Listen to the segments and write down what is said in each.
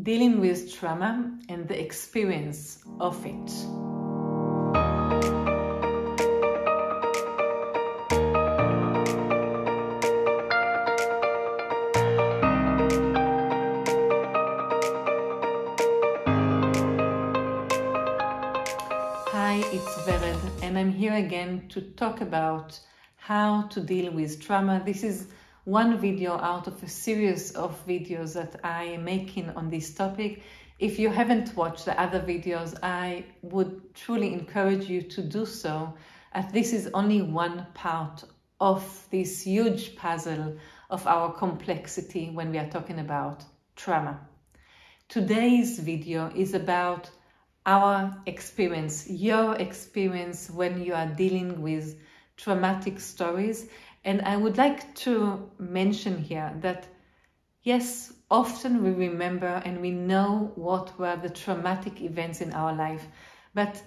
dealing with trauma and the experience of it. Hi, it's Vered, and I'm here again to talk about how to deal with trauma. This is one video out of a series of videos that I am making on this topic. If you haven't watched the other videos, I would truly encourage you to do so, as this is only one part of this huge puzzle of our complexity when we are talking about trauma. Today's video is about our experience, your experience when you are dealing with traumatic stories. And I would like to mention here that, yes, often we remember and we know what were the traumatic events in our life. But,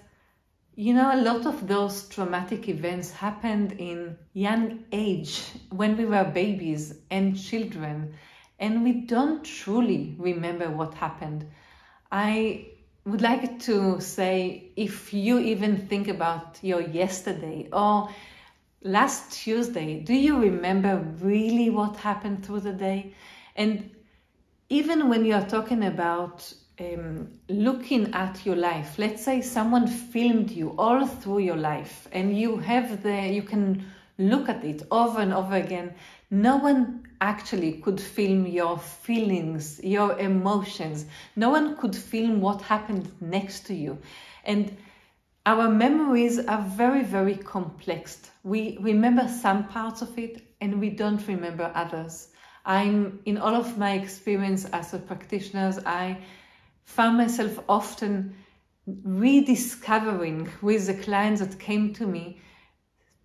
you know, a lot of those traumatic events happened in young age, when we were babies and children, and we don't truly remember what happened. I would like to say, if you even think about your yesterday or last Tuesday, do you remember really what happened through the day? And even when you're talking about looking at your life, let's say someone filmed you all through your life and you can look at it over and over again. No one actually could film your feelings, your emotions. No one could film what happened next to you. And our memories are very, very complex. We remember some parts of it and we don't remember others. In all of my experience as a practitioner, I found myself often rediscovering with the clients that came to me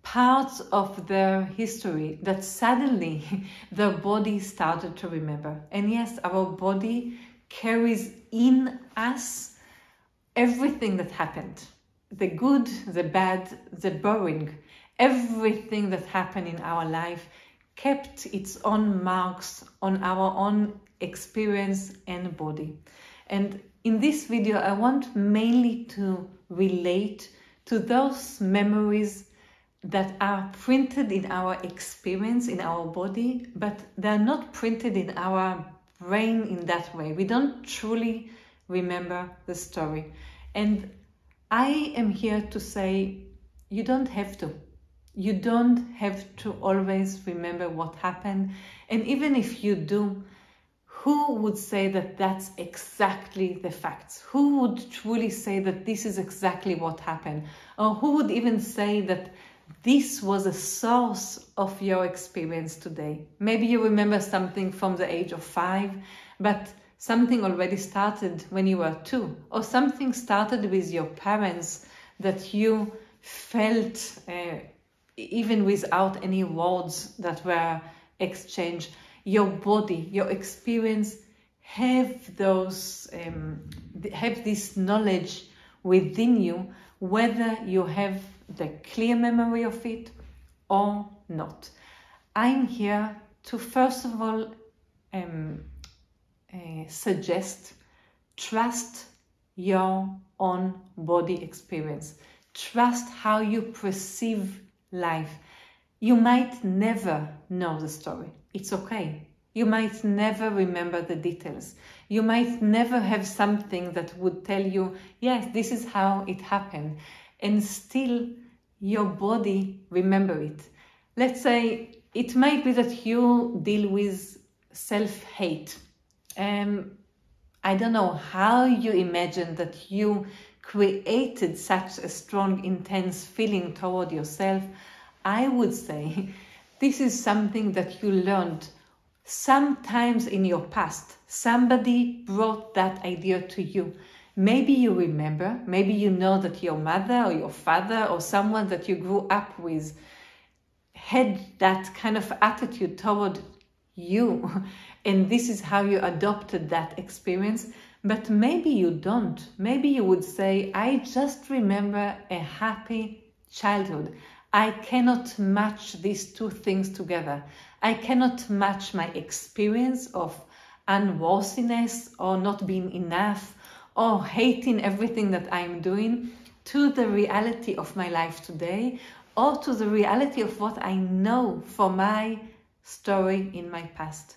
parts of their history that suddenly their body started to remember. And yes, our body carries in us everything that happened. The good, the bad, the boring, everything that happened in our life kept its own marks on our own experience and body. And in this video, I want mainly to relate to those memories that are printed in our experience, in our body, but they're not printed in our brain in that way. We don't truly remember the story. And I am here to say, you don't have to. You don't have to always remember what happened. And even if you do, who would say that that's exactly the facts? Who would truly say that this is exactly what happened? Or who would even say that this was a source of your experience today? Maybe you remember something from the age of 5, but something already started when you were 2, or something started with your parents that you felt even without any words that were exchanged. Your body, your experience have this knowledge within you, whether you have the clear memory of it or not. I'm here to first of all suggest, trust your own body experience. Trust how you perceive life. You might never know the story. It's okay. You might never remember the details. You might never have something that would tell you, yes, this is how it happened. And still your body remember it. Let's say it might be that you deal with self-hate. I don't know how you imagine that you created such a strong, intense feeling toward yourself. I would say this is something that you learned sometimes in your past. Somebody brought that idea to you. Maybe you remember, maybe you know that your mother or your father or someone that you grew up with had that kind of attitude toward you, and this is how you adopted that experience. But maybe you don't. Maybe you would say, I just remember a happy childhood. I cannot match these two things together. I cannot match my experience of unworthiness or not being enough or hating everything that I'm doing, to the reality of my life today, or to the reality of what I know for my story in my past.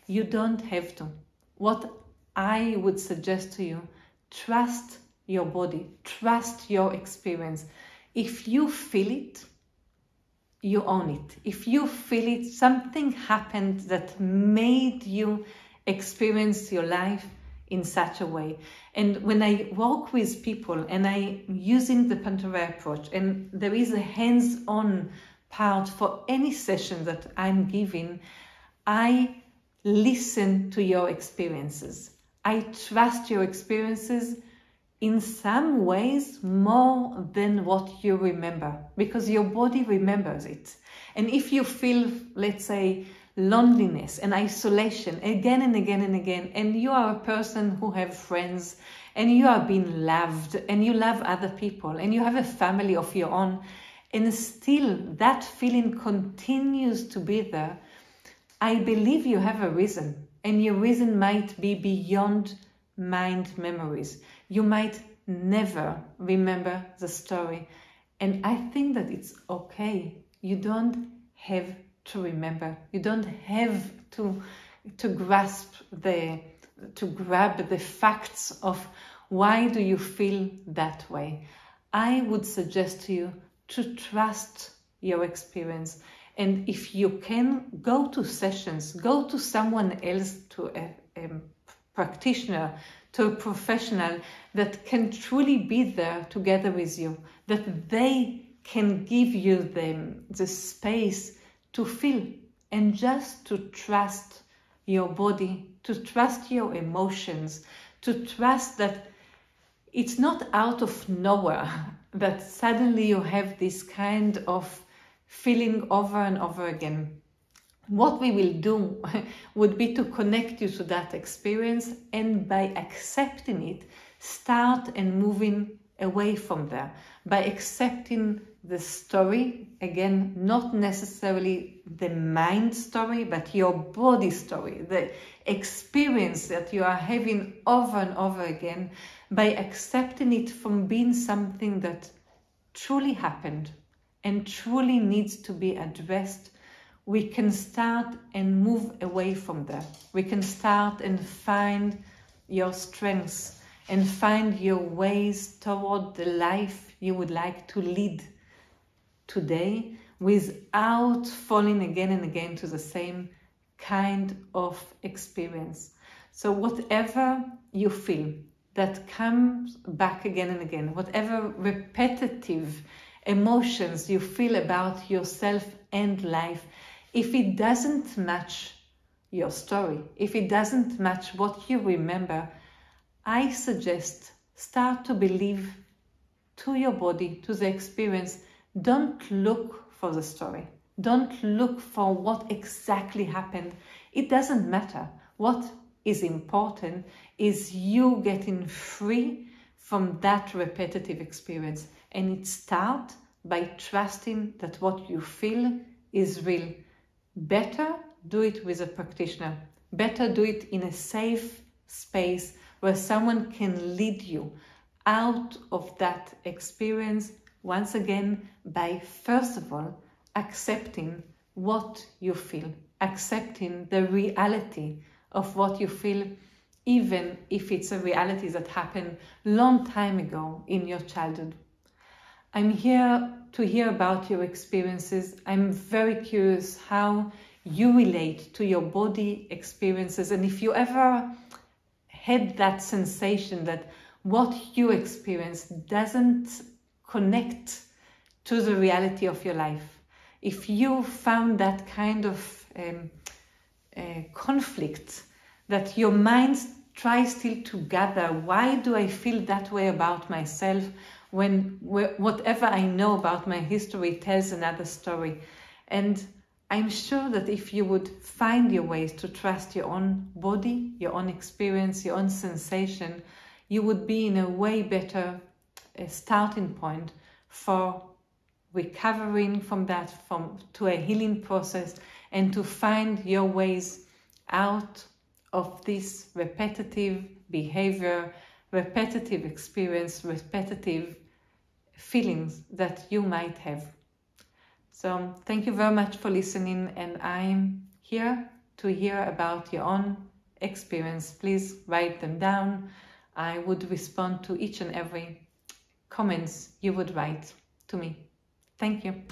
You don't have to. What I would suggest to you, trust your body, trust your experience. If you feel it, you own it. If you feel it, something happened that made you experience your life in such a way. And when I work with people and I'm using the Pantarei approach, and there is a hands-on part for any session that I'm giving, I listen to your experiences. I trust your experiences in some ways more than what you remember, because your body remembers it. And if you feel, let's say, loneliness and isolation again and again and again, and you are a person who have friends and you are being loved and you love other people and you have a family of your own, and still that feeling continues to be there, I believe you have a reason, and your reason might be beyond mind memories. You might never remember the story, and I think that it's okay. You don't have to remember. You don't have to grab the facts of why do you feel that way. I would suggest to you to trust your experience, and if you can, go to sessions, go to someone else, to a practitioner, to a professional that can truly be there together with you, that they can give you the space to feel and just to trust your body, to trust your emotions, to trust that it's not out of nowhere that suddenly you have this kind of feeling over and over again. What we will do would be to connect you to that experience, and by accepting it, start and moving away from there. By accepting the story, again, not necessarily the mind story, but your body story, the experience that you are having over and over again, by accepting it from being something that truly happened and truly needs to be addressed, we can start and move away from that. We can start and find your strengths and find your ways toward the life you would like to lead today, without falling again and again to the same kind of experience. So whatever you feel that comes back again and again, whatever repetitive emotions you feel about yourself and life, if it doesn't match your story, if it doesn't match what you remember, I suggest start to believe to your body, to the experience. Don't look for the story. Don't look for what exactly happened. It doesn't matter. What is important is you getting free from that repetitive experience. And it starts by trusting that what you feel is real. Better do it with a practitioner. Better do it in a safe space where someone can lead you out of that experience, once again, by first of all accepting what you feel, accepting the reality of what you feel, even if it's a reality that happened long time ago in your childhood. I'm here to hear about your experiences. I'm very curious how you relate to your body experiences, and if you ever had that sensation that what you experience doesn't connect to the reality of your life. If you found that kind of conflict, that your mind tries still to gather, why do I feel that way about myself when whatever I know about my history tells another story? And I'm sure that if you would find your ways to trust your own body, your own experience, your own sensation, you would be in a way better starting point for recovering from that, to a healing process, and to find your ways out of this repetitive behavior, repetitive experience, repetitive feelings that you might have. So thank you very much for listening, and I'm here to hear about your own experience. Please write them down. I would respond to each and every comments you would write to me. Thank you.